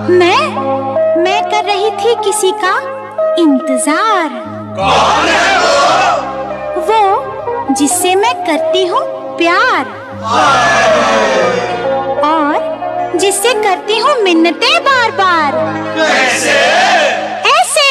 मैं कर रही थी किसी का इंतजार। कौन है वो जिससे मैं करती हूँ प्यार और जिससे करती हूँ मिन्नतें बार बार। कैसे? ऐसे।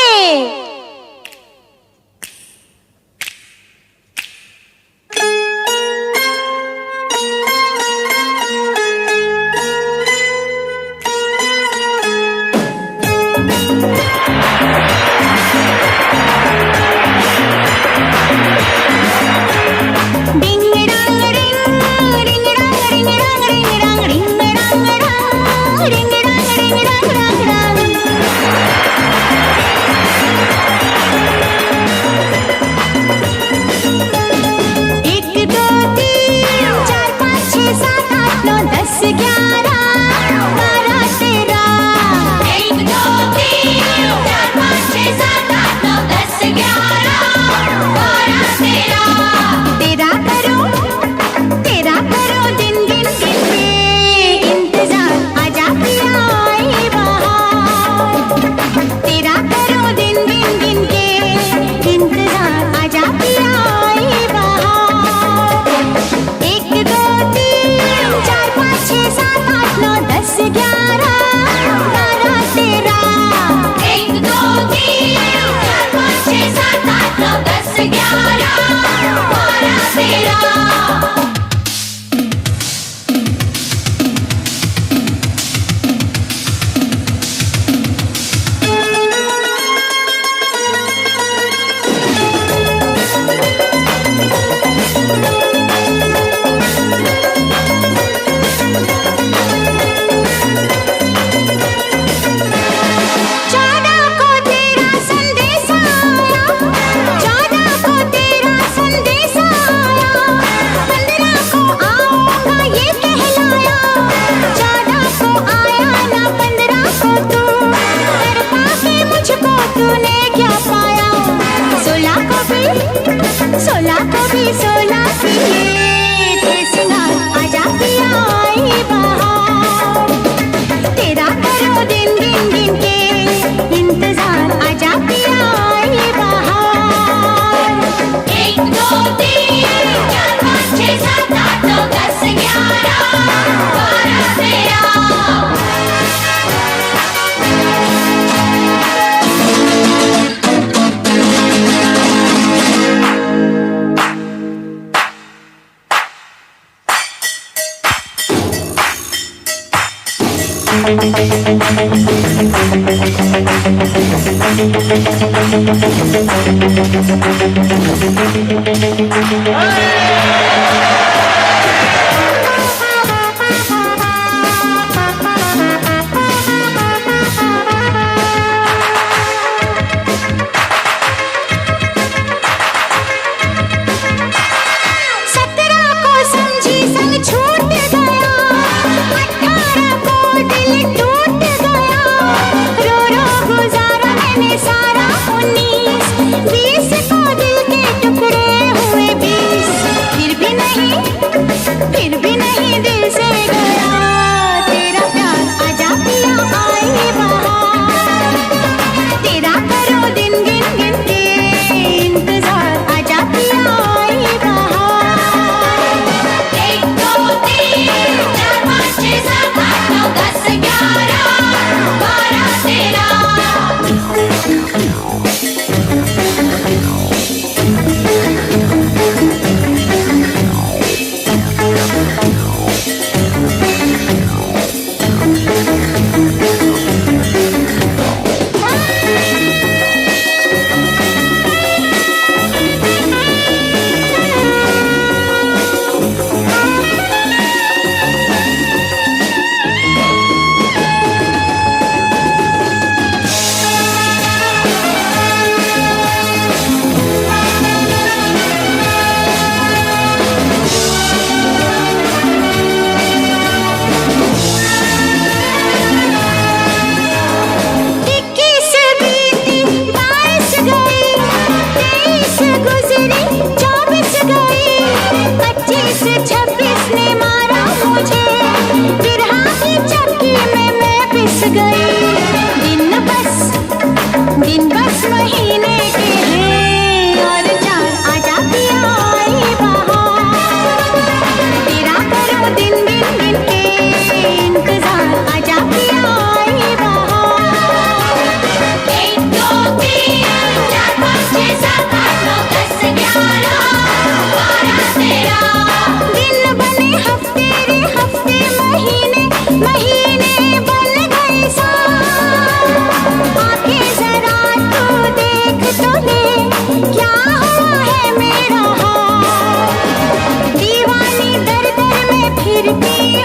सारा 19 20 को दिल के टुकड़े हुए 20 फिर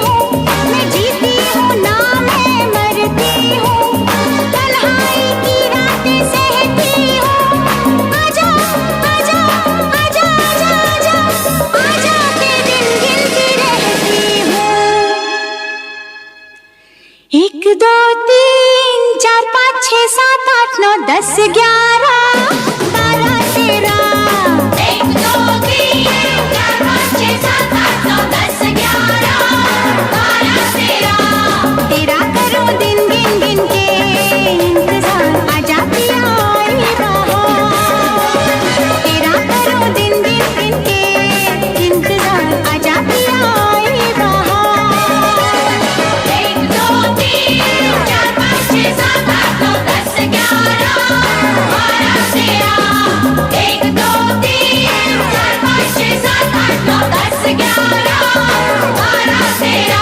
हूँ, मैं जीती हूँ ना मैं मरती हूँ, तन्हाई की रातें सहती हूँ। आजा आजा आजा आजा आजा आजा के दिन गिनती रहती हूँ। 1 2 3 4 5 6 7 8 9 10 11 12 13 1 2 3 4 5 6 7 8 9 10 11 12 13 तेरा करूं दिन गिन गिन के इंतजार, आजा पिया आई बहार। तेरा करूं दिन गिन गिन के इंतजार, आजा पिया आई बहार। 1 2 3 4 5 6 7 8 9 10 11 12 13 1 2 3 4 5 6 7 8 9 10 11 12 13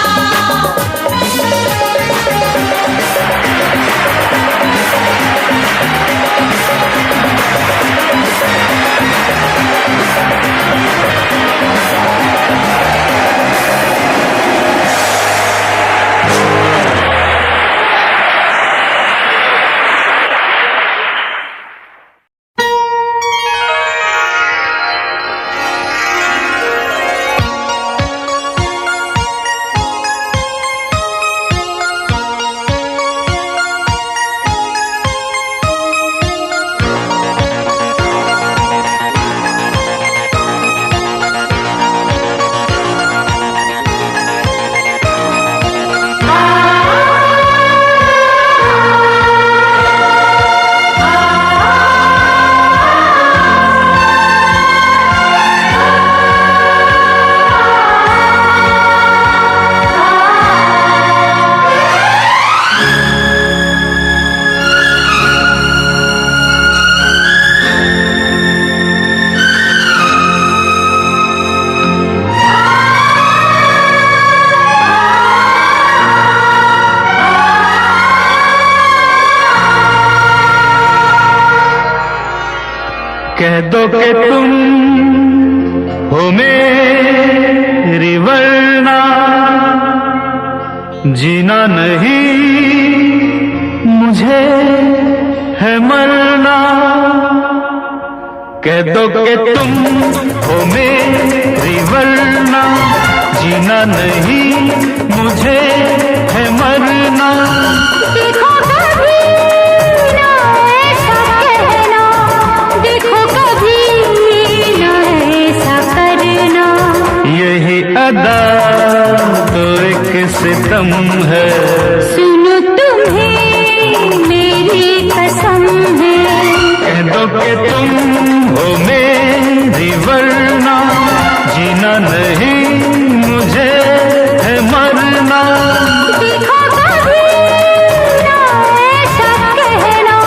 कह दो कि तुम हो मेरी वरना जीना नहीं मुझे है मरना। कह दो कि तुम हो मेरी वरना जीना नहीं मुझे है मरना। देखो कभी ना ऐसा कहना, देखो कभी ना ऐसा करना। यही अदा तो एक सितम है, सुनो तुम्हें मेरी कसम है। कह दो कि तुम हो मेरी वरना जीना नहीं मुझे है मरना। देखो कभी ना ऐसा कहना,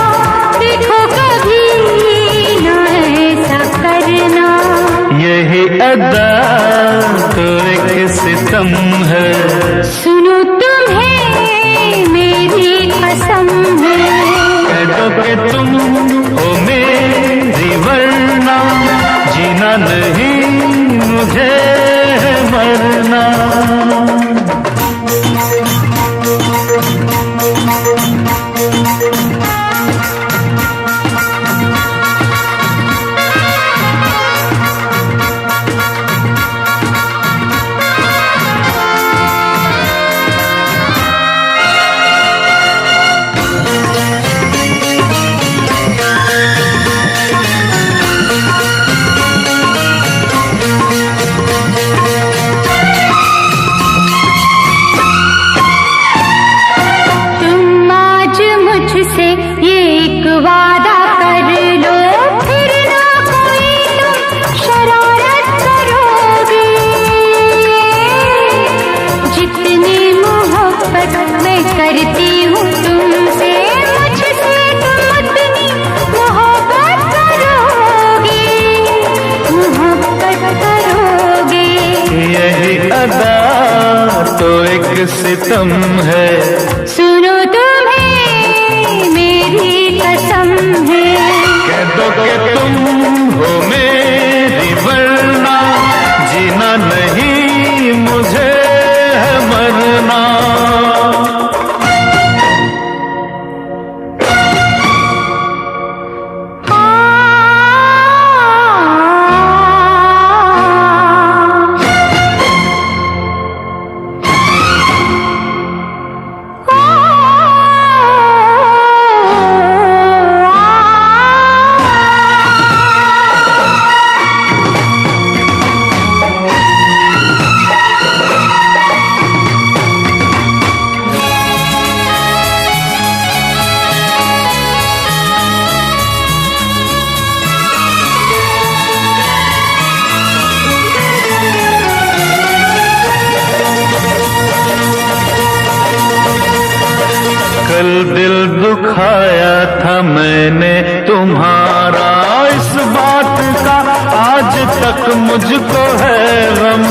देखो कभी ना ऐसा करना। यही अदा तो एक सितम है, सुनो तुम्हें मेरी कसम है। कह दो कि तुम हो मेरी वरना जीना नहीं मुझे है मरना। तुम आज मुझसे ये एक वादा कर लो, फिर ना कोई तुम शरारत करोगे। जितनी मोहब्बत मैं करती हूँ तुमसे, मुझसे तुम उतनी मोहब्बत करोगे, मोहब्बत करोगे। यही अदा तो एक सितम है, सुनो तुम्हें मेरी कसम है। कह दो कि तुम हो मेरी वरना जीना नहीं मुझे है कल दिल दुखाया था मैंने तुम्हारा, इस बात का आज तक मुझको है गम।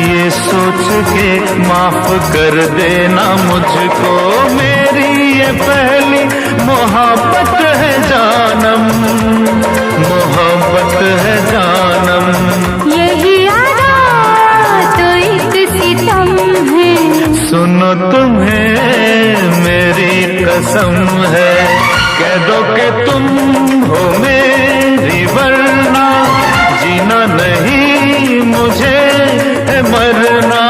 ये सोच के माफ कर देना मुझको, मेरी ये पहली मोहब्बत है जानम, मोहब्बत है जानम। यही आदा तो एक सितम है, सुनो तुम्हें मेरी कसम है, कह दो कि तुम हो मेरी वरना जीना नहीं मुझे है मरना।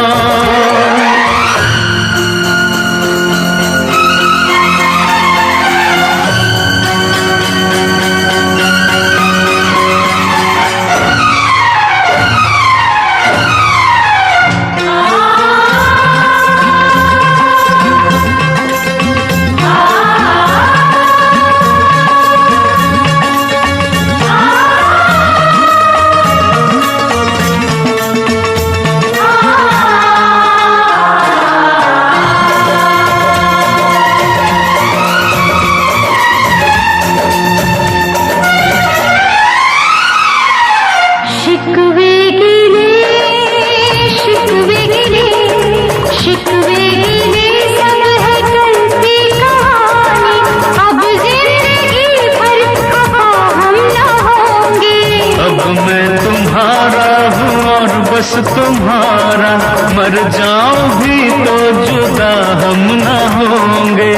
शिकवे गिले शिकवे गिले शिकवे गिले सब है कल की कहानी, अब जिंदगी भर खफा हम न होंगे। अब मैं तुम्हारा हूँ और बस तुम्हारा, मर जाऊं भी तो जुदा हम न होंगे।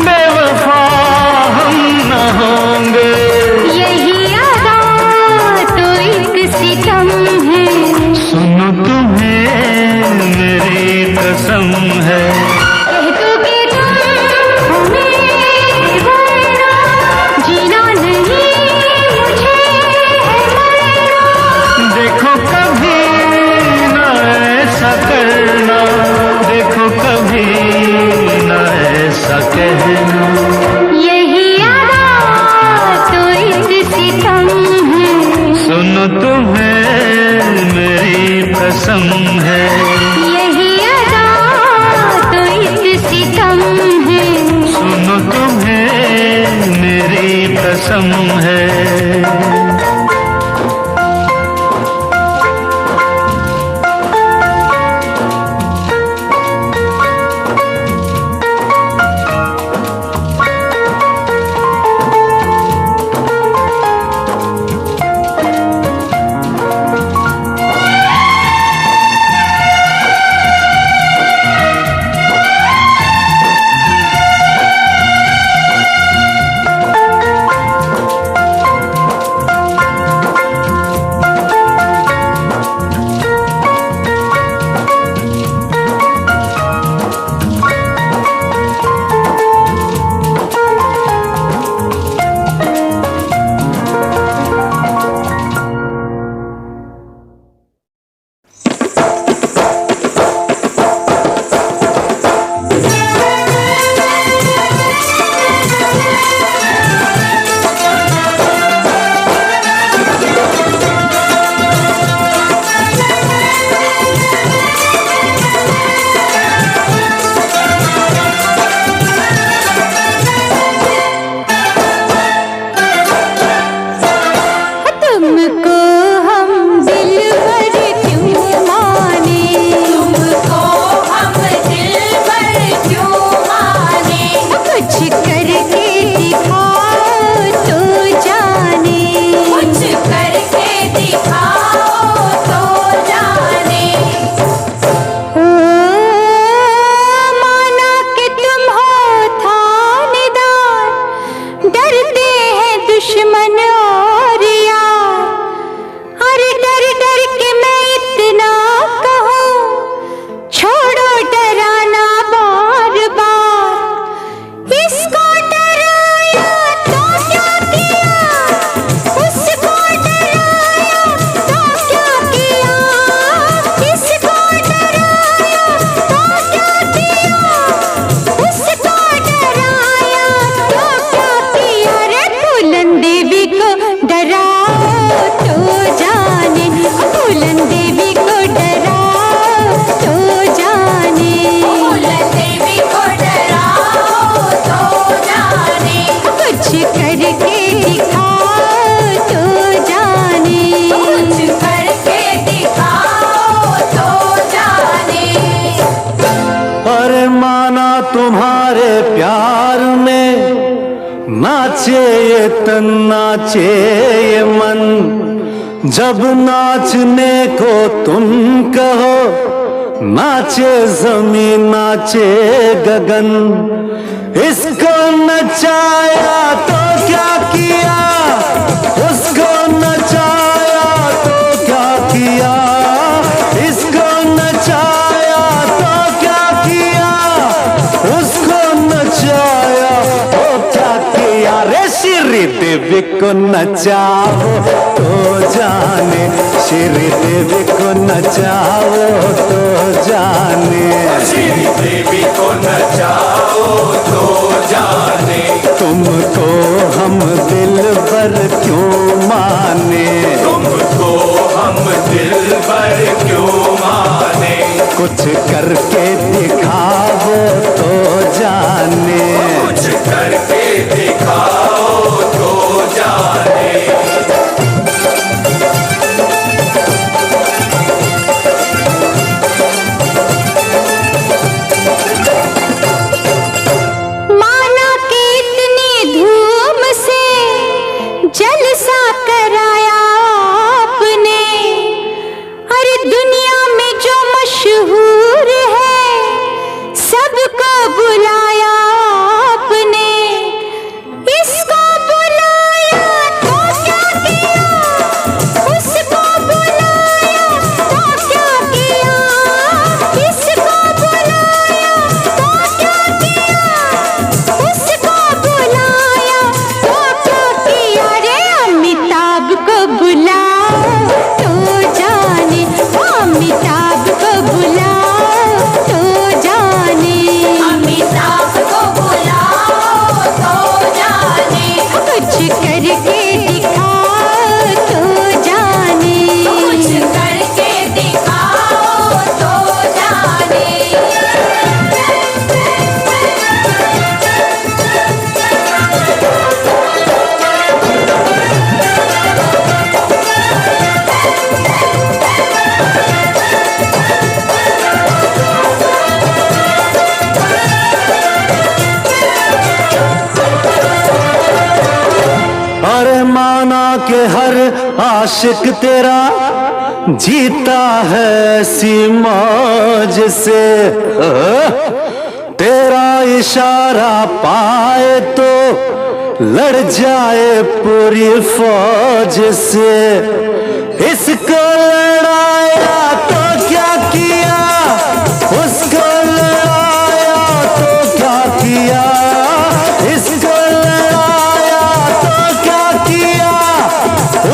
बेवफा हम न होंगे। यही अदा तो एक सितम है, सुनो तुम्हें मेरी कसम है, कह दो कि तुम हो मेरी वरना जीना नहीं मुझे है मरना। देखो कभी न ऐसा करना, देखो कभी न ऐसा कहना। यही अदा तो एक सितम है, सुनो तुम्हें मेरी कसम है, यही अदा तो एक सितम है। सुनो तुम्हें मेरी कसम है। नाचे ये मन, जब नाचने को तुम कहो, नाचे जमीन नाचे गगन। इसको नचाया तो क्या किया, उसको नचाया तो क्या किया, इसको नचाया तो क्या किया, उसको नचाया तो क्या किया। रे श्री देवी को नचाओ तो जाने, श्री देवी को नचाओ तो जाने, श्री देवी को नचाओ तो जाने। तुमको हम दिल भर क्यों माने, तुमको हम दिल भर क्यों माने। कुछ करके दिखाओ तो जाने, कुछ करके दिखाओ तो जाने। माना कि इतनी धूम से जलसा कराया आपने, अरे दुनिया में जो मशहूर है सबको बुलाया आपने। इसको बुलाया तो क्या किया, उसको बुलाया तो क्या किया, इसको बुलाया तो क्या किया, उसको बुलाया तो क्या किया। रे अमिताभ को बुलाओ तो जाने, अमिताभ को बुलाओ तो जाने, अमिताभ को बुलाओ तो जाने। कुछ करके दिखाओ तो जाने, कुछ करके दिखाओ तो जाने। अरे माना कि हर आशिक तेरा जीता है ऐसी मौज से, तेरा इशारा पाए तो लड़ जाए पूरी फौज से। इसको लड़ाया तो क्या किया, उसको लड़ाया तो क्या किया, इसको लड़ाया तो क्या किया,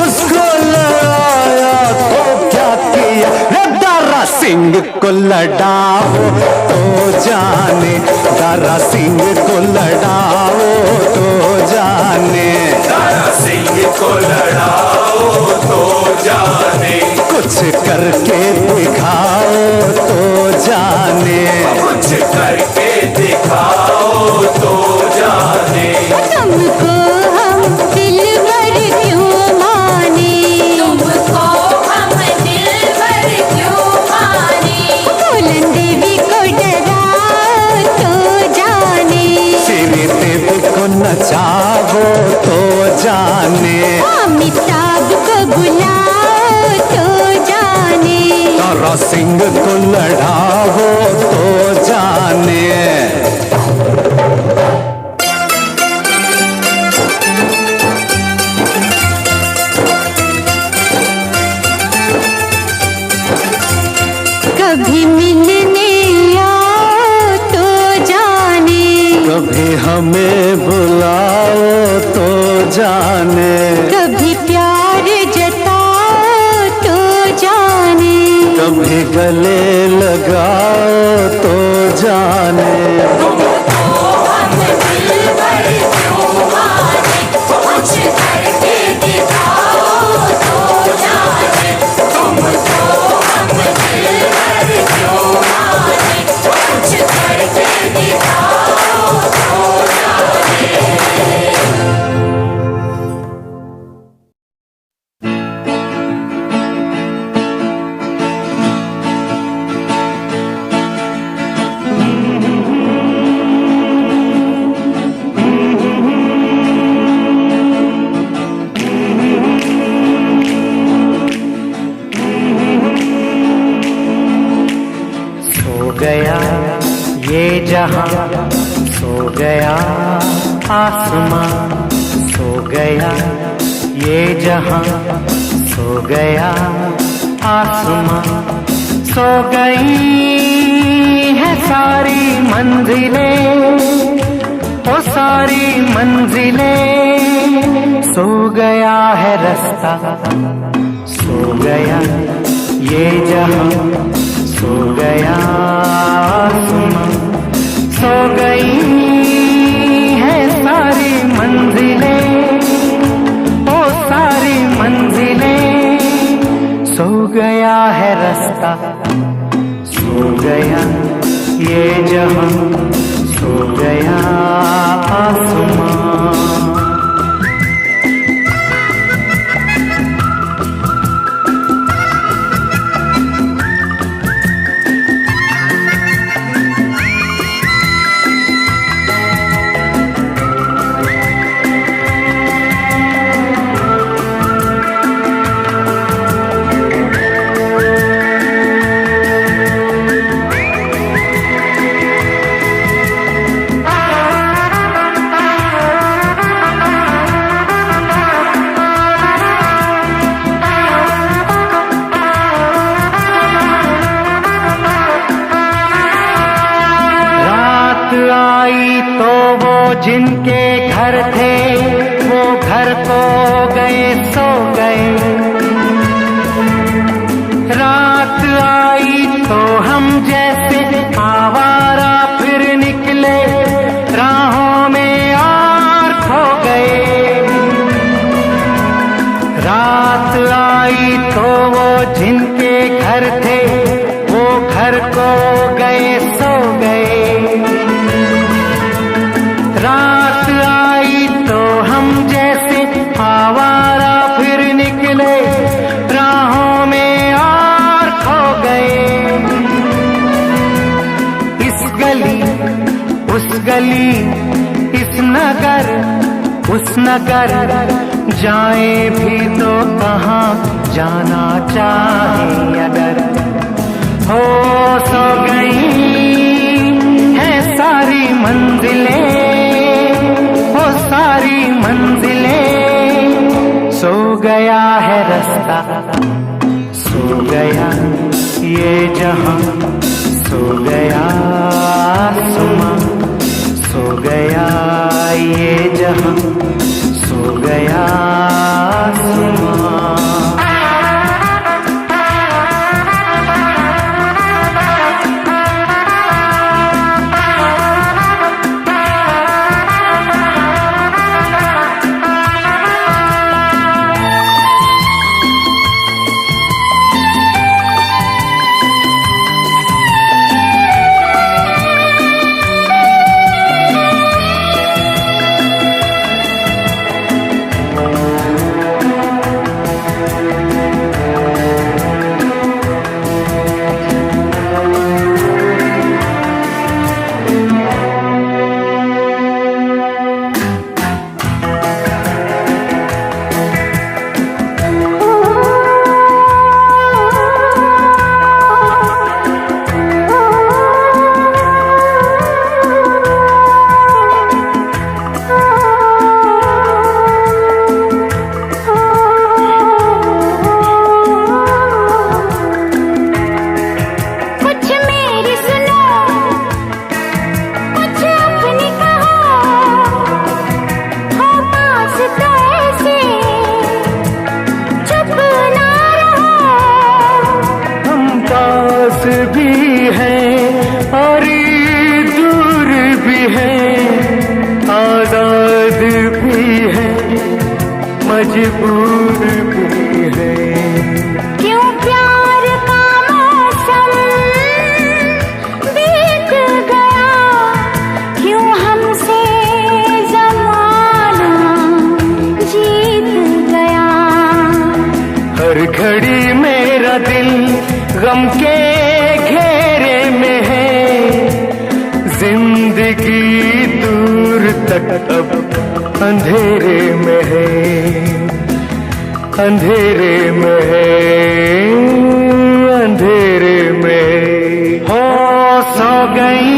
उसको लड़ाया तो क्या किया। रे दारा सिंह को लड़ाओ तो जाने, दारा सिंह को लड़ाओ तो जाने, दारा सिंह को लड़ाओ तो जाने। कुछ करके दिखाओ तो जाने, कुछ करके दिखाओ तो जाने। तुमको हम दिल भर क्यों माने, तुमको हम दिल भर क्यों माने। बुलंद देवी को डराओ तो जाने, श्री देवी को नचाओ तो जाने, अमिताभ को बुलाओ तो जाने, तारा सिंह को लड़ाओ तो जाने। कभी मिलने आओ तो जाने, कभी हमें बुलाओ तो जाने, कभी प्यार जताओ तो जाने, कभी गले लगाओ तो जाने। कुछ करके दिखाओ तो जाने, तुमको हम दिल भर क्यों माने। कुछ करके दिखाओ तो जाने। जहां सो गया, आसमां सो गया, ये जहां सो गया, आसमां सो गई है सारी मंजिलें, ओ सारी मंजिलें, सो गया है रास्ता, सो गया ये जहां, सो गया आसमां, सो गई है सारी मंजिलें, ओ सारी मंजिलें, सो गया है रास्ता, सो गया ये जहां, सो गया आसमां। आई तो वो जिनके घर थे, वो घर को गए सो गए, रात आई तो हम जैसे आवारा फिर निकले राहों में और खो गए, रात आई तो वो जिनके घर थे, वो घर को गए सो गए, रात आई तो हम जैसे आवारा फिर निकले राहों में और खो गए, इस गली उस गली, इस नगर उस नगर, जाए भी तो कहाँ जाना चाहे अगर, हो सो गई है सारी मंजिलें, सारी मंजिलें, सो गया है रास्ता, सो गया ये जहां, सो गया आसमां, सो गया ये जहां, सो गया आसमां। भी है और दूर भी है, आजाद भी है, मजबूर भी है, क्यों प्यार का मौसम बीत गया, क्यों हमसे ज़माना जीत गया, हर घड़ी मेरा दिल गम के घेरे में है, जिंदगी दूर तक अब अंधेरे में है, अंधेरे में है, अंधेरे में हो, सो गई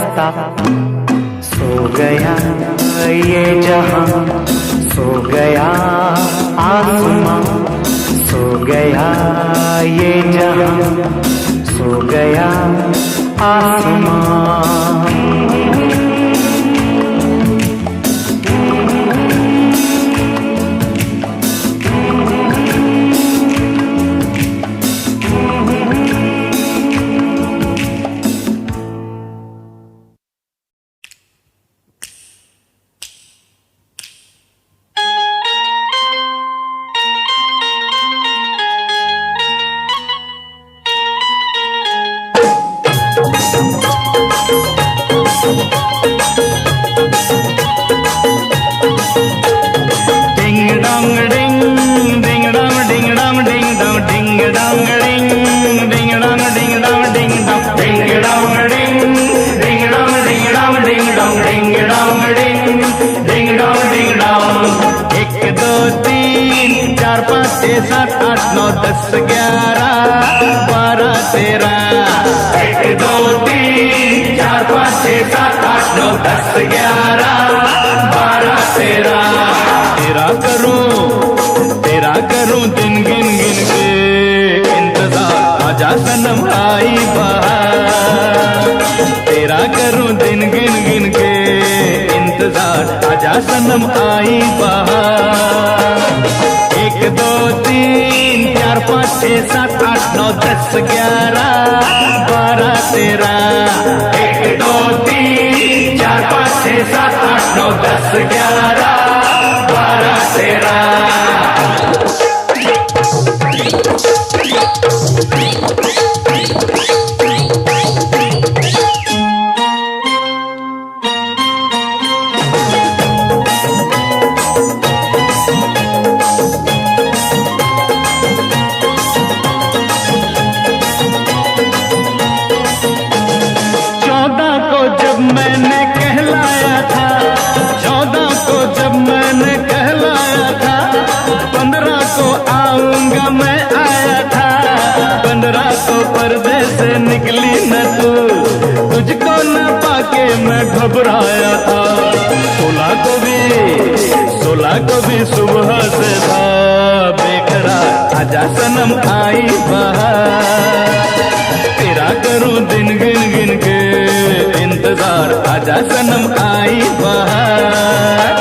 रास्ता। सो गया ये जहां, सो गया आसमां, सो गया ये जहां, सो गया आसमां। सनम आई बहार। 1 2 3 4 5 6 7 8 9 10 11 12 13। 1 2 3 4 5 6 7 8 9 10 11 12 13। घबराया था 16 को भी सुबह से था बेकरार। आजा सनम आई बहार, तेरा करूं दिन गिन गिन के इंतजार। आजा सनम आई बहार।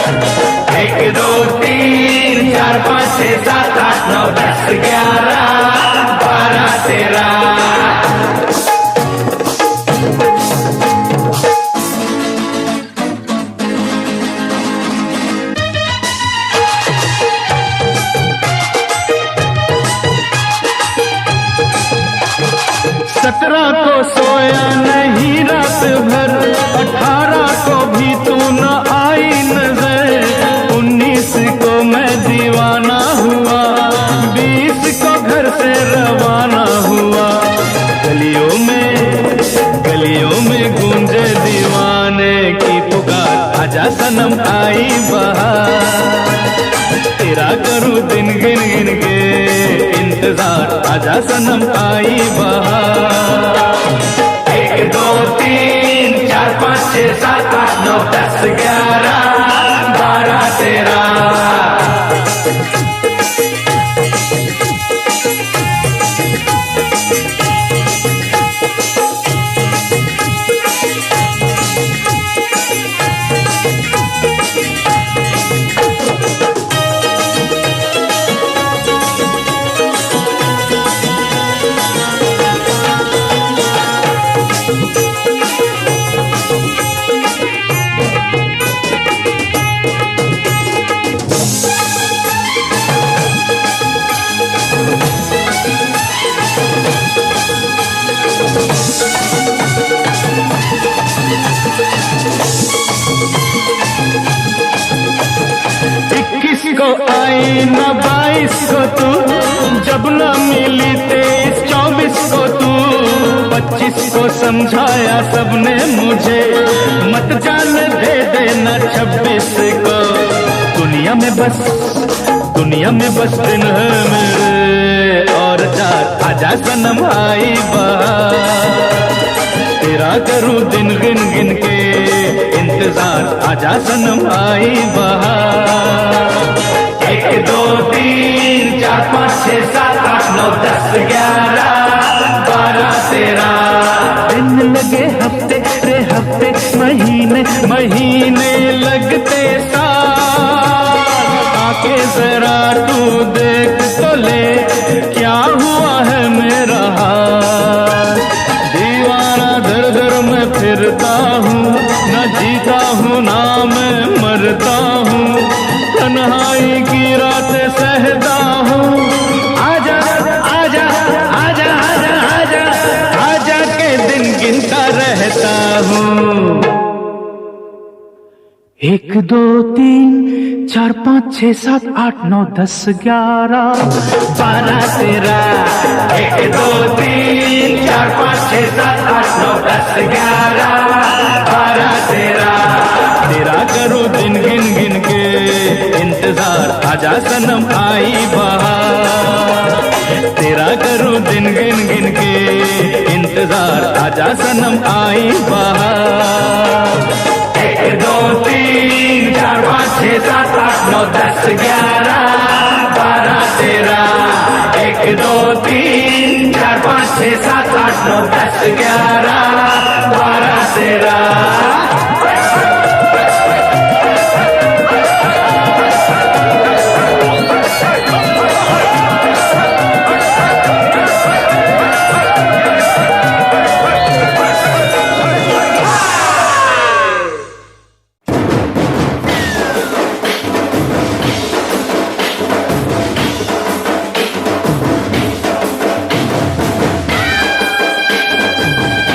1 2 3 4 5 6 7 8 9 10 11 12 13। को सोया नहीं रात भर, 18 को भी तू न आई नजर। 19 को मैं दीवाना हुआ, 20 को घर से रवाना हुआ। गलियों में गूंजे दीवाने की पुकार। आजा सनम आई बहार, तेरा करूं दिन गिन गिन के इंतजार। आजा सनम आई बहार। 1 2 3 4 5 6 7 8 9 10 11 12 13। को आई न 22 को तू, जब न मिली 23 24 को तू। 25 को समझाया सबने मुझे, मत जान दे देना 26 को। दुनिया में बस दिन है मेरे और 4। आजा सनम आई बहार, तेरा करूं दिन गिन गिन के इंतजार, आजा सनम आई बहार। 1 2 3 4 5 6 7 8 9 10 11 12 13 दिन लगे हफ्ते रे हफ्ते, महीने महीने लगते साल। आके जरा तू देख तो ले क्या हुआ है मेरा हाल। दीवाना दर दर में फिरता हूँ, न जीता हूँ ना मैं मरता हूँ, तन्हाई की रात सहता हूँ। आजा आजा आजा आजा आजा आजा के दिन गिनता रहता हूँ। 1 2 3 4 5 6 7 8 9 10 11 12 13। 1 2 3 4 5 6 7 8 9 10 11 12 13 तेरा करूं दिन गिन गिन के इंतजार, आजा सनम आई बहार। तेरा करूं दिन गिन गिन के इंतजार, आजा सनम आई बहार। 1 2 3 4 5 6 7 8 9 10 11 12 13 1 2 3 4 5 6 7 8 9 10 11 12 13 हाँ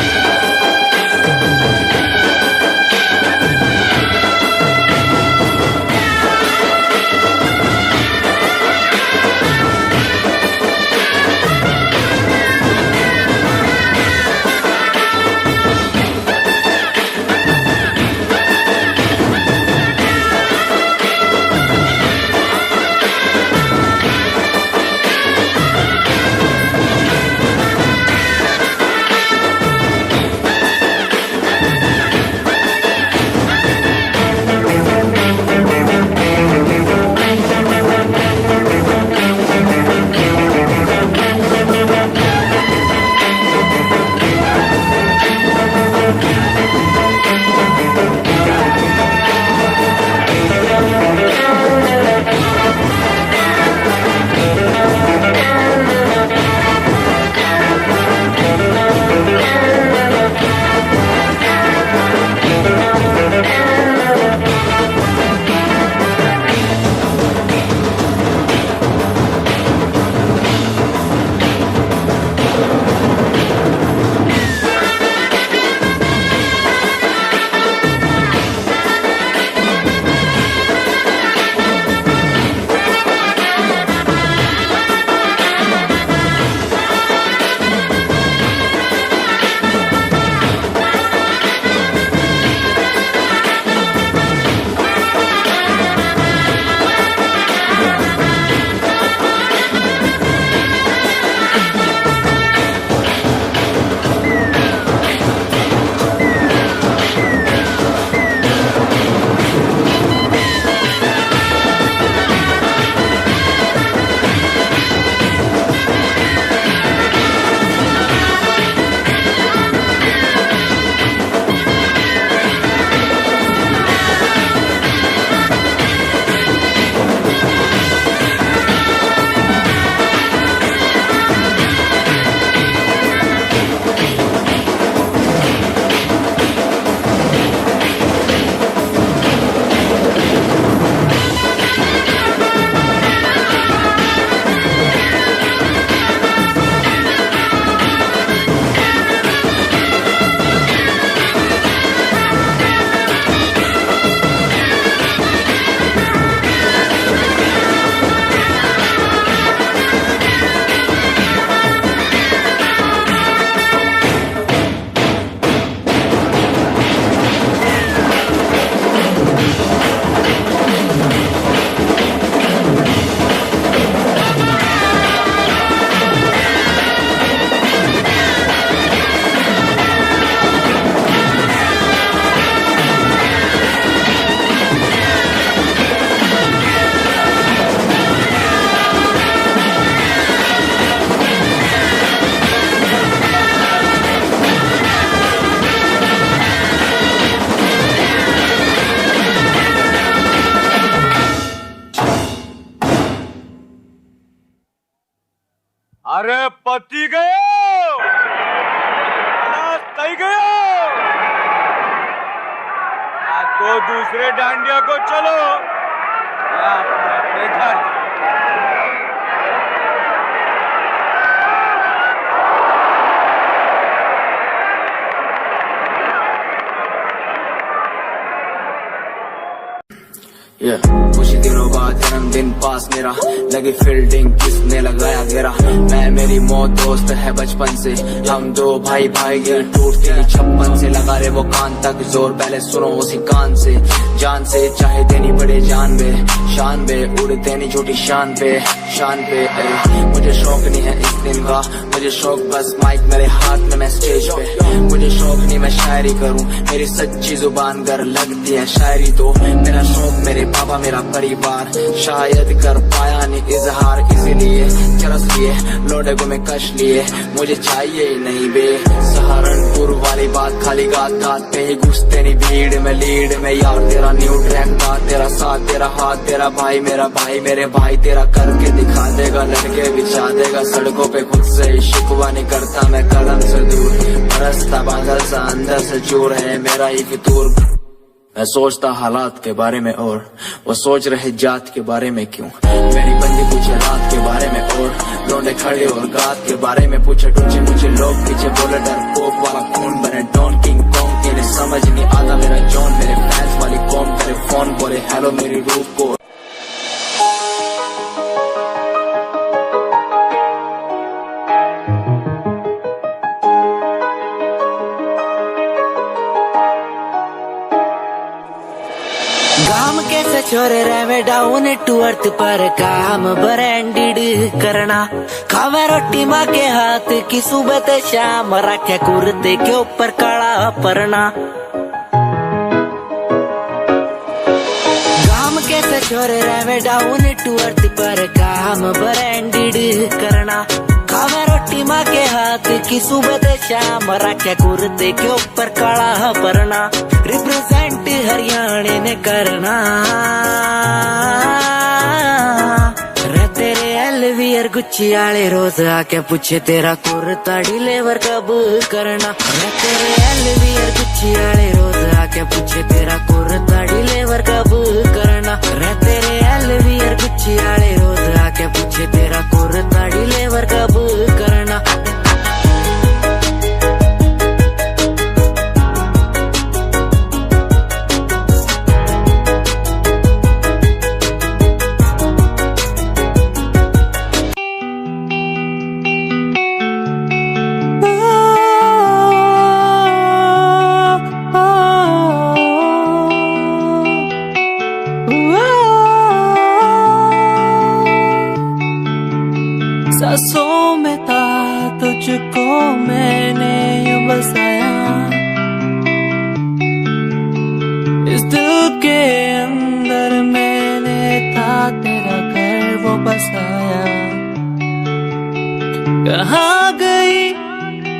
अरे पति गयो, तई गयो, तो दूसरे डांडिया को चलो या अपने घर जाओ। कुछ दिनों बाद जन्मदिन पास मेरा, लगी फील्डिंग किसने लगाया घेरा। मैं मेरी मौत दोस्त है बचपन से, हम दो भाई भाई गे टूटते ही छप्पन से। लगा रे वो कान तक जोर, पहले सुनो उसी कान से। जान से चाहे देनी पड़े जान बे, शान बे उड़ते नहीं झूठी शान पे मुझे शौक नहीं है इस दिन का, मुझे शौक बस माइक मेरे हाथ में मैं स्टेज पे। मुझे शौक नहीं मैं शायरी करूं, मेरी सच्ची जुबान कर लगती है शायरी तो। मेरा शौक मेरे बाबा मेरा परिवार, शायद कर पाया नहीं इजहार, इसीलिए चरस लिए लोडे को मैं कश लिए। मुझे चाहिए ही नहीं बे सहारनपुर वाली बात, खाली गात पे ही घुसते नहीं भीड़ में लीड में। यार तेरा न्यू ट्रैक था, तेरा साथ तेरा हाथ, तेरा भाई मेरा भाई मेरे भाई तेरा करके दिखा देगा, लड़के बिछा देगा सड़कों पे। खुद से ही शिकवा नहीं करता मैं कलम से दूर, बरसता बादल सा अंदर से चूर है मेरा ही फितूर। मैं सोचता हालात के बारे में और वो सोच रहे जात के बारे में क्यों। मेरी बंदी पूछे रात के बारे में और लौंडे खड़े और गात के बारे में पूछे टूचे मुझे लोग पीछे बोले डर पोक वाला खून बने डॉन किंग कॉन्ग। तेरे समझ नहीं आता मेरा जॉन, मेरे फैंस वाली कौन करे फोन बोले हेलो मेरी रूप को। काम कैसे छोरे रहे डाउन टू अर्थ पर काम ब्रांडेड करना। खावे रोटी माँ के हाथ की सुबह ते शाम, रखे कुर्ते के ऊपर काला परना। काम कैसे छोरे रहे डाउन टू अर्थ पर काम ब्रांडेड करना। खावे रोटी माँ के हाथ की सुबह ते शाम, रखे कुर्ते के ऊपर काला परना। रिप्रेजेंट हरियाणा ने करना, रे तेरे एलवीआर गुच्ची आले रोज आके पूछे तेरा कुर्ता डिलीवर कब करना। रे तेरे एलवीआर गुच्ची आले रोज आके पूछे तेरा कुर्ता डिलीवर कब करना। रे तेरे एलवीआर गुच्ची आले रोज आके पूछे तेरा कुर्ता डिलीवर कब करना। सांसों में था तुझको मैंने यूं बसाया, इस दिल के अंदर मैंने था तेरा घर वो बसाया। कहाँ गई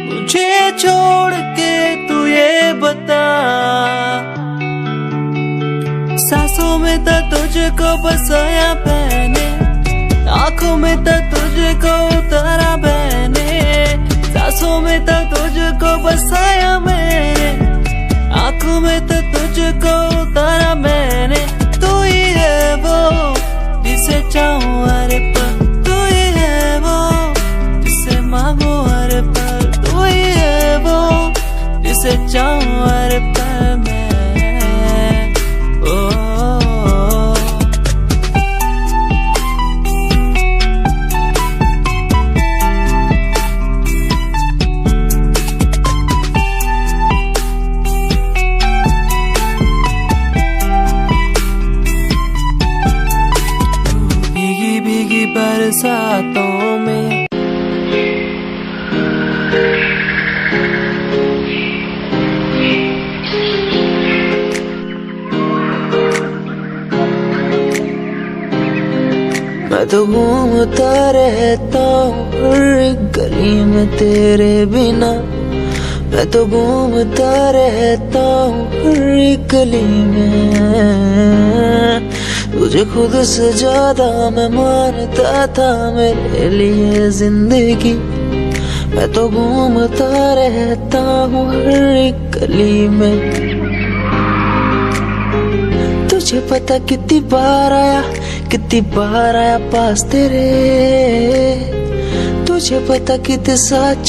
मुझे छोड़ के तू ये बता, सांसों में था तुझको बसाया मैंने, आँखों में तो तुझको उतारा मैंने। सांसों में तो तुझको बसाया मैंने, आँखों में तो तुझको उतारा मैंने। तू ही है वो जिसे चाहूं हर पल, तू ही है वो जिसे मांगू हर पल, तू ही है वो जिसे चाहूं हर पल मैं। बरसातों में मैं तो घूमता रहता हूँ हर गली में तेरे बिना। मैं तो घूमता रहता हूँ हर गली में तुझे खुद से ज्यादा मैं मानता था मेरे लिए जिंदगी। मैं तो घूमता रहता हूँ हर एक गली में। तुझे पता कितनी बार आया पास तेरे। तुझे पता कितने साथ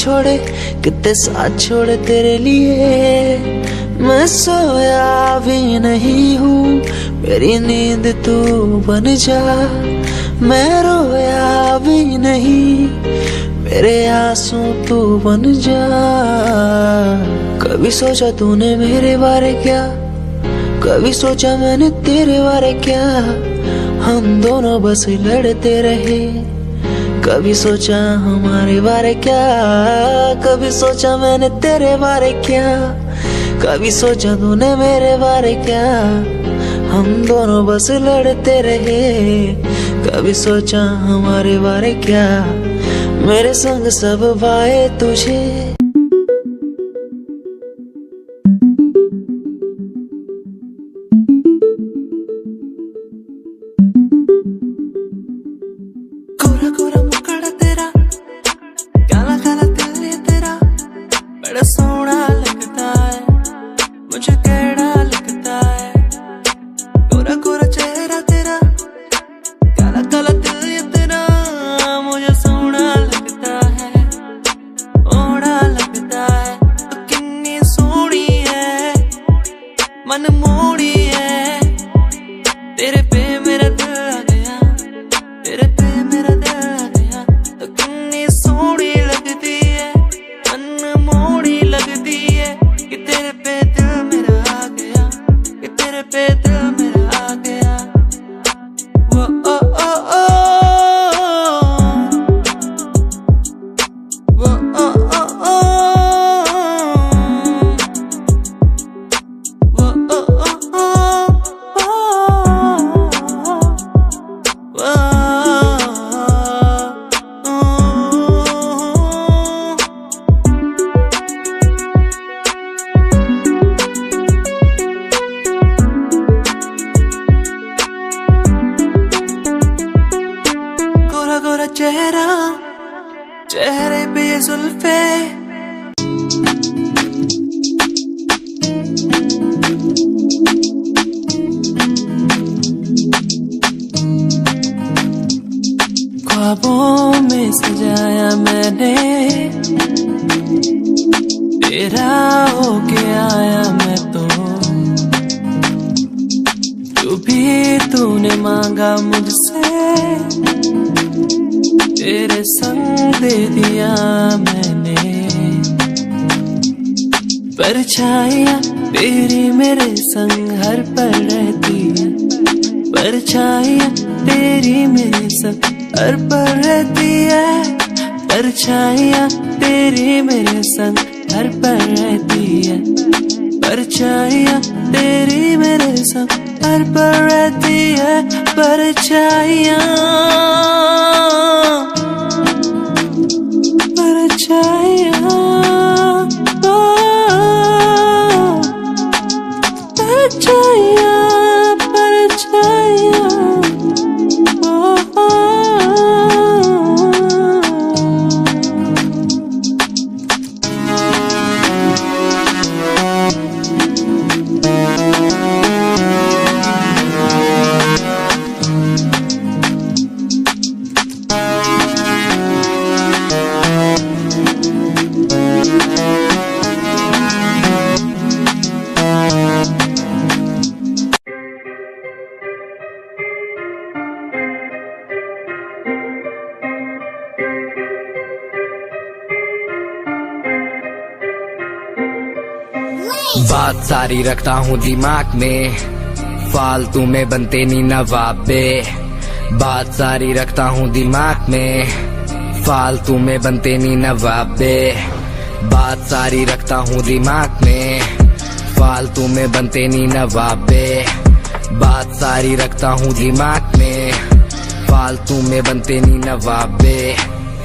छोड़े तेरे लिए। मैं सोया भी नहीं हूँ, मेरी नींद तू बन जा। मैं रोया भी नहीं, मेरे आंसू तू बन जा। कभी सोचा तूने मेरे बारे क्या, कभी सोचा मैंने तेरे बारे क्या। हम दोनों बस लड़ते रहे, कभी सोचा हमारे बारे क्या। कभी सोचा मैंने तेरे बारे क्या, कभी सोचा तूने मेरे बारे क्या। हम दोनों बस लड़ते रहे, कभी सोचा हमारे बारे क्या। मेरे संग सब भाए तुझे। गोरा गोरा मुखड़ा तेरा, काला काला दिल ये तेरा, बड़ा सोहना लगता है, मुझे कैड़ा लगता है। गोरा गोरा चेहरा तेरा, काला काला दिल ये तेरा, मुझे सोहना लगता है, ओड़ा लगता है। तो कितनी सोहनी है, मन मोड़ी है, तेरे पे मेरा दिल आ गया, तेरे पे मेरा दिल आ गया। तो कितनी सोहनी लगती है, मन मोड़ी लगती है, कि तेरे पे दिल मेरा आ गया, कि तेरे पे दिल मेरा आ गया। वो ओ ओ ओ, वो ओ ओ ओ, वो ओ ओ ओ, गोरा गोरा चेहरा, चेहरे पे ये जुल्फे। ख्वाबों में सजाया मैंने, तेरा होके आया मैं तो। जो भी तूने मांगा मुझसे, तेरे संग दे दिया मैंने। परछाइयाँ तेरी मेरे संग हर पल रहती है, परछाइयाँ तेरी मेरे संग हर पल रहती है। परछाइयाँ तेरी मेरे संग हर पल रहती है, परछाइयाँ तेरी मेरे संग हर पल रहती है। परछाइयाँ, परछाइयाँ, परछाइयाँ, परछाइयाँ। बात सारी रखता हूँ दिमाग में, फालतू में बनते नहीं नवाबे। बात सारी रखता हूँ दिमाग में, फालतू में बनते नहीं नवाबे। बात सारी रखता हूँ दिमाग में, फालतू में बनते नहीं नवाबे। बात सारी रखता हूँ दिमाग में, फालतू में बनते नहीं नवाबे।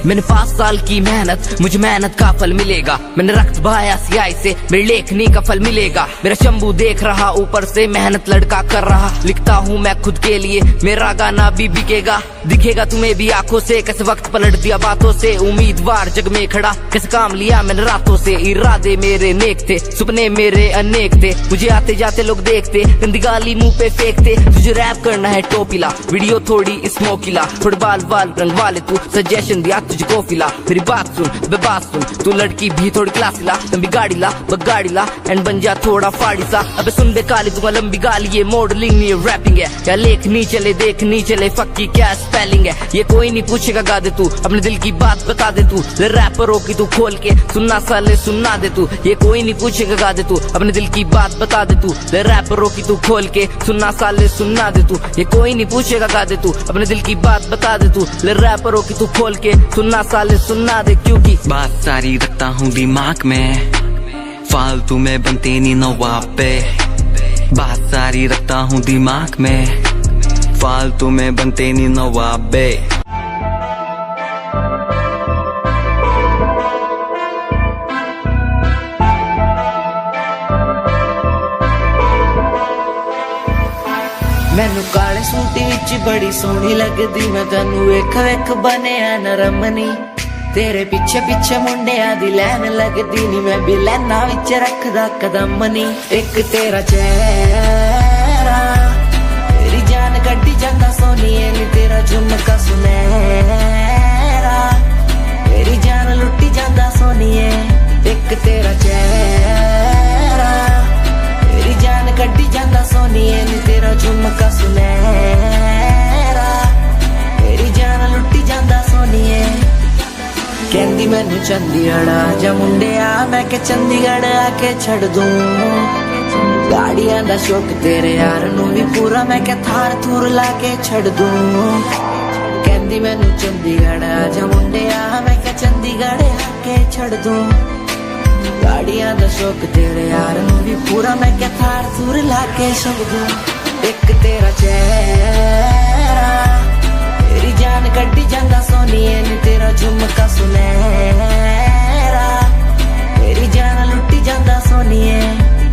मैंने 5 साल की मेहनत, मुझे मेहनत का फल मिलेगा। मैंने रक्त बहाया सियाही से, मेरी लेखनी का फल मिलेगा। मेरा शंभू देख रहा ऊपर से, मेहनत लड़का कर रहा। लिखता हूँ मैं खुद के लिए, मेरा गाना भी बिकेगा। दिखेगा तुम्हें भी आंखों से, कैसे वक्त पलट दिया बातों से। उम्मीदवार जग में खड़ा, कैसे काम लिया मैंने रातों से। इरादे मेरे नेक थे, सपने मेरे अनेक थे। मुझे आते जाते लोग देखते, गंदी गाली मुंह पे फेंकते। तुझे रैप करना है टोपीला, वीडियो थोड़ी स्मोकीला। थोड़े बाल बाल रंग वाले तू, सजेशन दिया तुझको फिला। मेरी बात सुन बे बात सुन, तू लड़की भी थोड़ी क्लासी ला। लंबी गाड़ी ला बगाड़ी ला, एंड बन जा थोड़ा फाड़ी सा। अबे सुन बे काली दूंगा लंबी गाली, ये मॉडलिंग नहीं है रैपिंग है। क्या लेखनी चले देखनी चले, फक्की क्या स्पेलिंग है। ये कोई नहीं पूछेगा गा दे तू, अपने दिल की बात बता दे तू। रैपर हो की तू खोल के सुनना साले सुनना दे तू। ये कोई नहीं पूछेगा गा दे तू, अपने दिल की बात बता दे तू। रैपर हो की तू खोल के सुनना साले सुनना दे तू। ये कोई नहीं पूछेगा गा दे तू, अपने दिल की बात बता दे तू। रैपर हो की तू खोल के सुनना साले सुनना दे। क्योंकि बात सारी रखता हूँ दिमाग में, फालतू में बनते नहीं नवाब पे। बात सारी रखता हूँ दिमाग में, फालतू में बनते नहीं नवाब पे। मैनू काले सूटी विच बड़ी सोहनी लगदी, मैं तैनू वेख वेख बनिया नरमनी। तेरे पीछे पीछे मुंडिया दी लैन लगदी नी, मैं भी लैना विच रखदा कदम नी। एक तेरा चेहरा तेरी जान कड्डी जांदा सोनिए नी, तेरा झुमका सुनहरा तेरी जान लुट्टी जांदा सोनिए। एक तेरा चेहरा तेरी जान कड्डी जांदा सोनिए नी, तेरा झुमका सुनहरा तेरी जान लुट्टी जांदा सोनिए। कहंदी मैनू चंडीगढ़ आजा मुंडिया, मैं के चंडीगढ़ आके छड़ दूं। गाड़ियां दा शौक तेरे यार नू भी पूरा, मैं के थार थूर लाके छड़ दूं। कहंदी मैनू चंडीगढ़ आजा मुंडिया, मैं के चंडीगढ़ आके छड़ दूं। गाड़ियां दा शौक तेरे यार नू भी पूरा, मैं के थार थूर लाके छड़ दूं। एक तेरा चेहरा तेरी जान कड्डी जांदा सोनिए नी, तेरा झुमका सुनहरा तेरी जान लुट्टी जांदा सोनिए।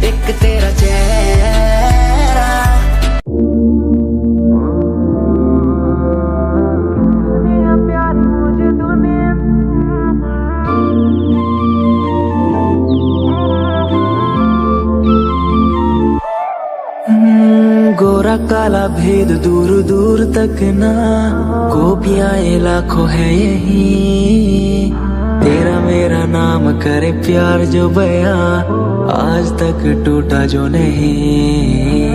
एक तेरा चेहरा प्यारी मुझे दुनिया। गोरा काला भेद दूर दूर तक ना, गोपियां ये लाखों है यही। तेरा मेरा नाम करे प्यार जो बया, आज तक टूटा जो नहीं।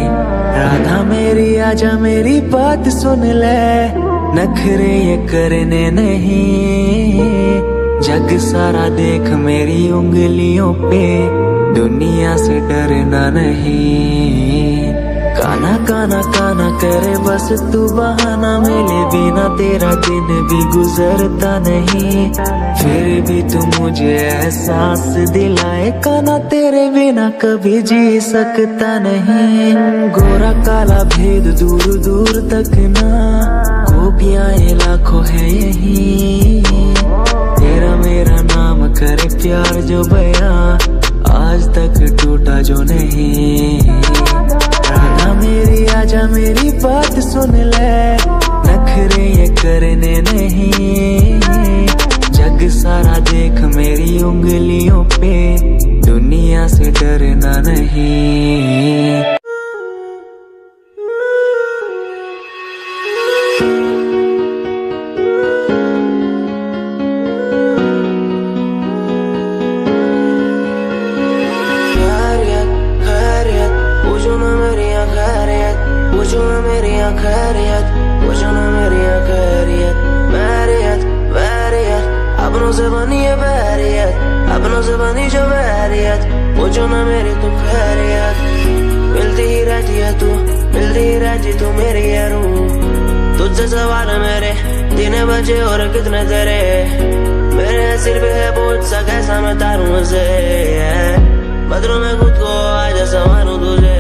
राधा मेरी आजा मेरी बात सुन ले, नखरे ये करने नहीं। जग सारा देख मेरी उंगलियों पे, दुनिया से डरना नहीं। काना काना काना करे बस तू बहाना, मिले बिना तेरा दिन भी गुजरता नहीं। फिर भी तू मुझे एहसास दिलाए, काना तेरे बिना कभी जी सकता नहीं। गोरा काला भेद दूर दूर तक ना, गोपियां ये लाखों है यही। तेरा मेरा नाम करे प्यार जो बया, आज तक टूटा जो नहीं। राधा मेरी आजा मेरी बात सुन ले, नखरे ये करने नहीं। जग सारा देख मेरी उंगलियों पे, दुनिया से डरना नहीं। अपनों से बनी है बैरियत, अपनों से बनी जो बैरियत, पूछो ना मेरी तू खैरियत। मिलती ही रहती है तू, मिलती ही रहती तू मेरी है रूह। तुझसे सवाल मेरे दिन बजे और कितने तेरे, मेरे सिर पे है बोझ सा कैसा मैं तारूं उसे। बदलूं मैं खुद को आज संवारूं तुझे।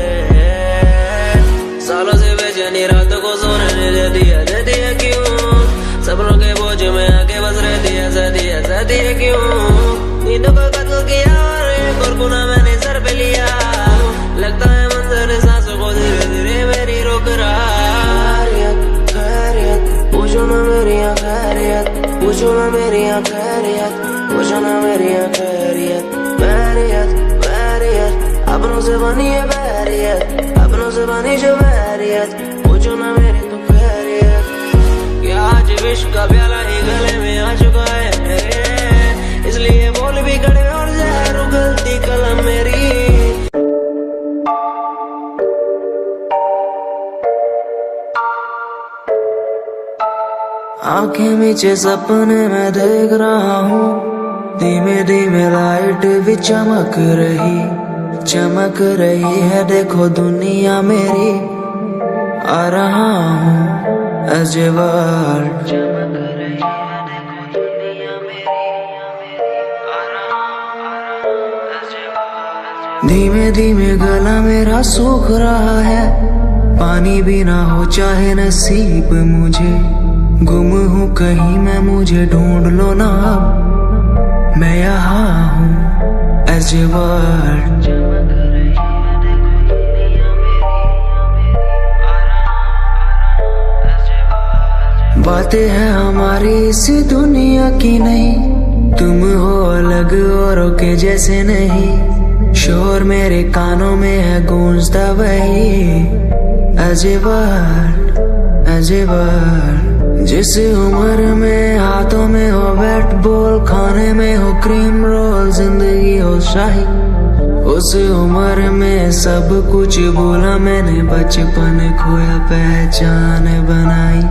सालों से बेचैनी रात को सोने दे दिया क्यों? सपनों के बोझ में आके बस रहती है मेरी खैरियत, पूछो ना मेरी खैरियत। बैरियत बैरियत अपनों से बनी है बैरियत, अपनों से बनी जो बैरियत, पूछो ना मेरी तो खैरियत। क्या आज विश्व का प्याला ही गले में आ चुका है मेरे, इसलिए बोल भी कड़े और जहर उगलती कलम मेरी। आंखें नीचे सपने में देख रहा हूँ, धीमे धीमे लाइट भी चमक रही है। देखो दुनिया मेरी, आ रहा हूँ अजवार। चमक रही है, देखो दुनिया मेरी, आ रहा हूँ अजवार। धीमे धीमे गला मेरा सूख रहा है, पानी भी ना हो चाहे नसीब मुझे। गुम हूँ कहीं मैं, मुझे ढूंढ लो ना अब, मैं यहाँ हूँ अजवार। बातें हैं हमारी इसी दुनिया की नहीं, तुम हो अलग औरों के जैसे नहीं। शोर मेरे कानों में है गूंजता वही अजवार अजवार। जिस उम्र में हाथों में हो बैट बॉल, खाने में हो क्रीम रोल, जिंदगी हो शाही, उस उम्र में सब कुछ भूला मैंने, बचपन खोया पहचान बनाई।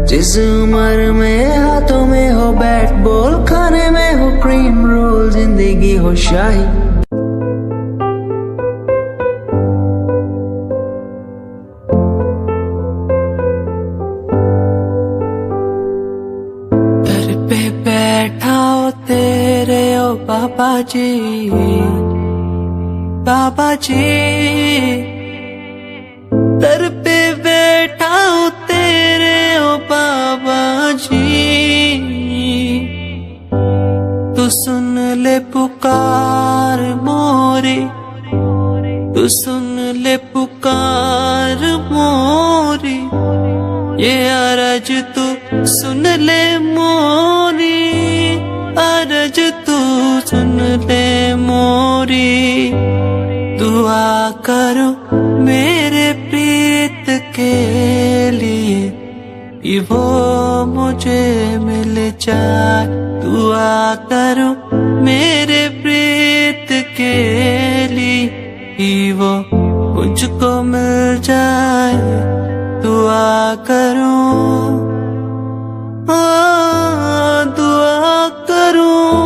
जिस उम्र में हाथों में हो बैट बॉल, खाने में हो क्रीम रोल, जिंदगी हो शाही। बाबा जी, बाबा जी, दर पे बैठा हूँ तेरे ओ बाबा जी। तू सुन ले पुकार मोरी, तू सुन ले पुकार मोरी, ये अरज तू सुन ले मोरी, अरज तू सुन ले मोरी। दुआ करो मेरे प्रीत के लिए, कि वो मुझे मिल जाए। दुआ करो मेरे प्रीत के लिए, कि वो मुझको मिल जाए। दुआ करो, दुआ करूं,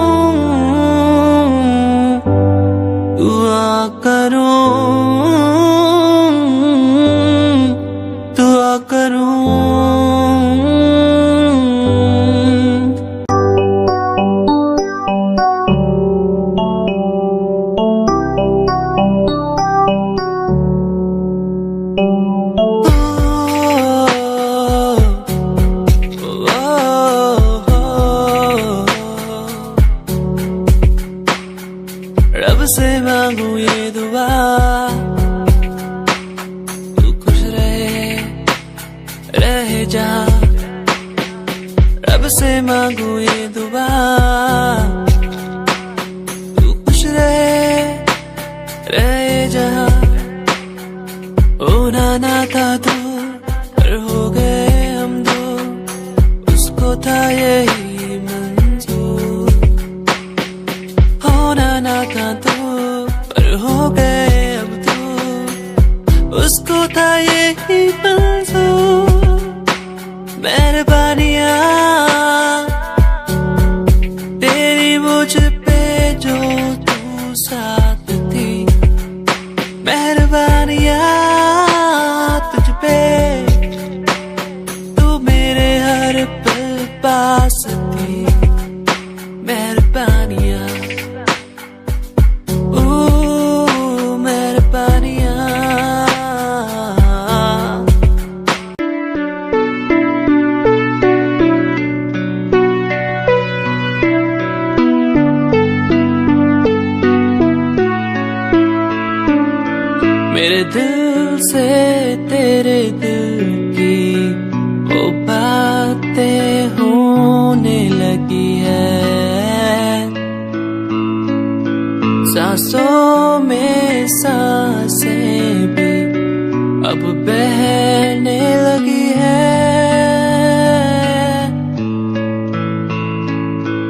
दुआ करूं, दुआ करूं। रब से मांगू ये दुआ, तू खुश रहे जा। रब से मांगू ये दुआ, तू खुश रहे जा। होना ना था तो पर हो गए हम दो, उसको था यही मंजूर। होना ना था तो पर हो गए अब तो, उसको था यही मंजूर। मेहरबानियाँ तेरी मुझ पे जो तू साथ थी, मेहरबानियाँ तुझ पे तू मेरे हर पल पास थी। मेहरबानियाँ मेरे दिल से तेरे दिल की वो बातें होने लगी। सांसों में सांसें भी अब बहने लगी है।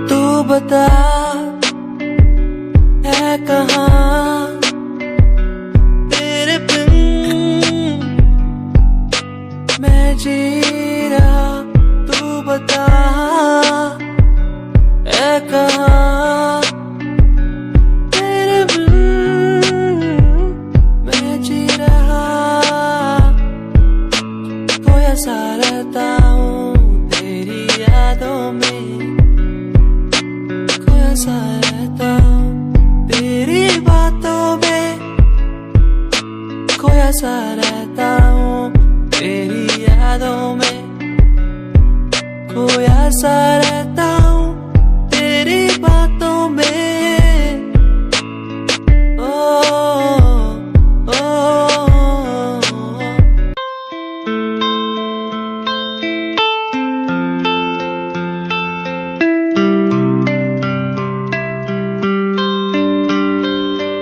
तू बता है कहाँ तेरे बिन मैं जी रहा। तू बता है कहाँ तेरे बिन मैं जी रहा। खोया सा रहता हूँ तेरी यादों में, खोया सा रहता हूँ तेरी बातों में, खोया सा रहता हूँ तेरी यादों में, खोया सा रहता हूँ तेरी बातों में।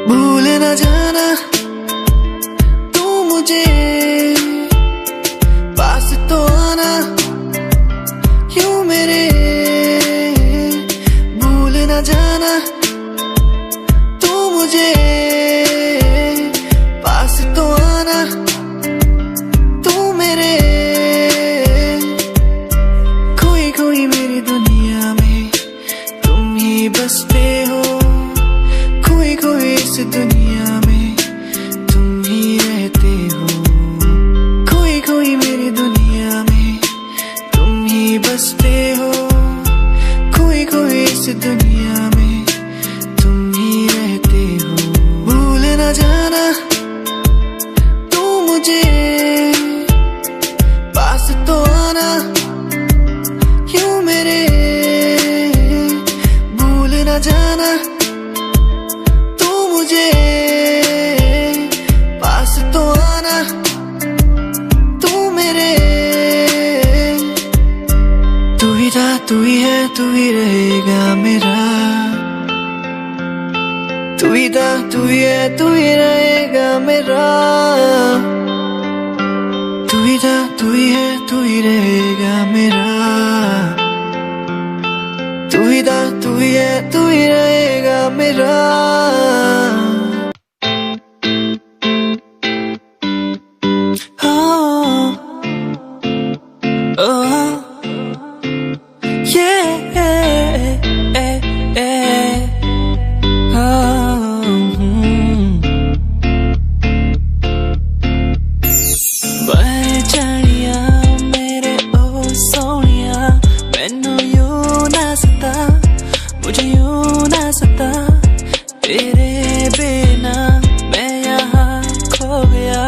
भूल न जाना तू मुझे, पास तो आना क्यों मेरे। भूल न जाना तू मुझे, पास तो आना तू मेरे। खोई खोई मेरी दुनिया में तुम ही बसते हो, खोई खोई इस दुनिया में तुम ही रहते हो। खोई खोई मेरी दुनिया में तुम ही बसते हो, खोई खोई इस दुनिया में तुम ही रहते हो। भूल न जाना तू मुझे, पास तो आना क्यों मेरे। भूल न जाना तू मुझे, पास तो आना तू मेरे। तू ही था तू ही है तू ही रहेगा मेरा। तू ही था तू ही है तू ही रहेगा मेरा। तू ही था तू ही है तू ही रहेगा मेरा। तू ही था तू ही है तू ही रहेगा मेरा। मुझे यूं ना सता, तेरे बिना मैं यहाँ खो गया।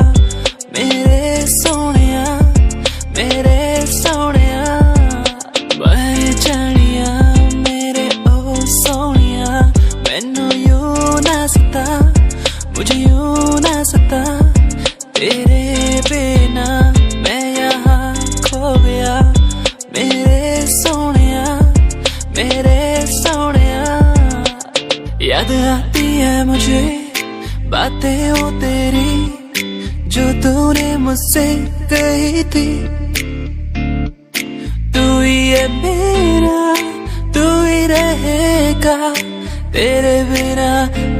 मेरे सोनिया मेरे सोनिया, बह जानिया मेरे ओ सोनिया। मैनू यूं ना सता, मुझे यूं ना सता, तेरे बिना मैं यहाँ खो गया। मेरे सोनिया मेरे सोनिया, याद आती है मुझे बातें वो तेरी जो तूने मुझसे कही थी। तू ही है मेरा तू ही रहेगा, तेरे बिना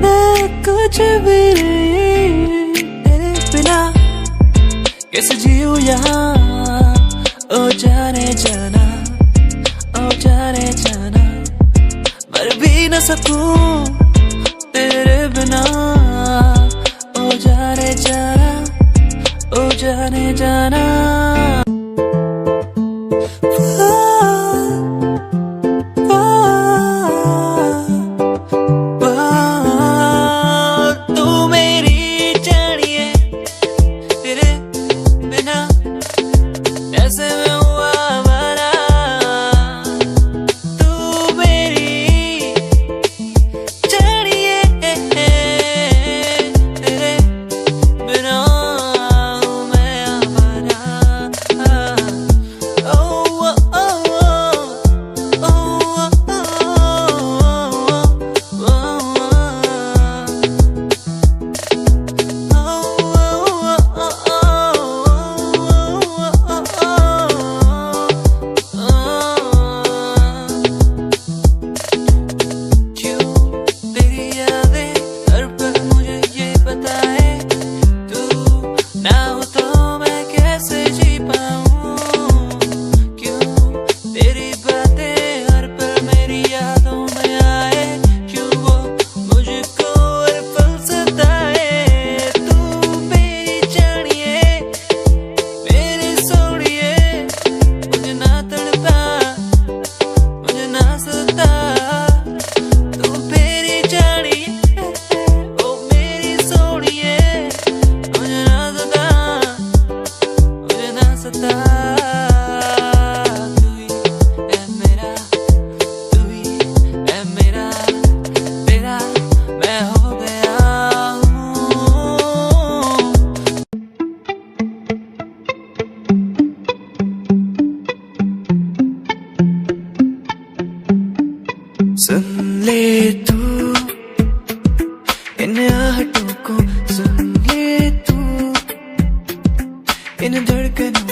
मैं कुछ भी नहीं। तेरे बिना कैसे जीऊं यहाँ, ओ जाने जाना ओ जाने जाना। मर भी न सकूं तेरे बिना, ओ जाने जाना ओ जाने जाना। तू मेरी जानिए, तेरे बिना ऐसे में हुआ बना। तू मेरी जानिए, तेरे बिना मैं बना। इन आहटों को सुन ले तू, इन धड़कनों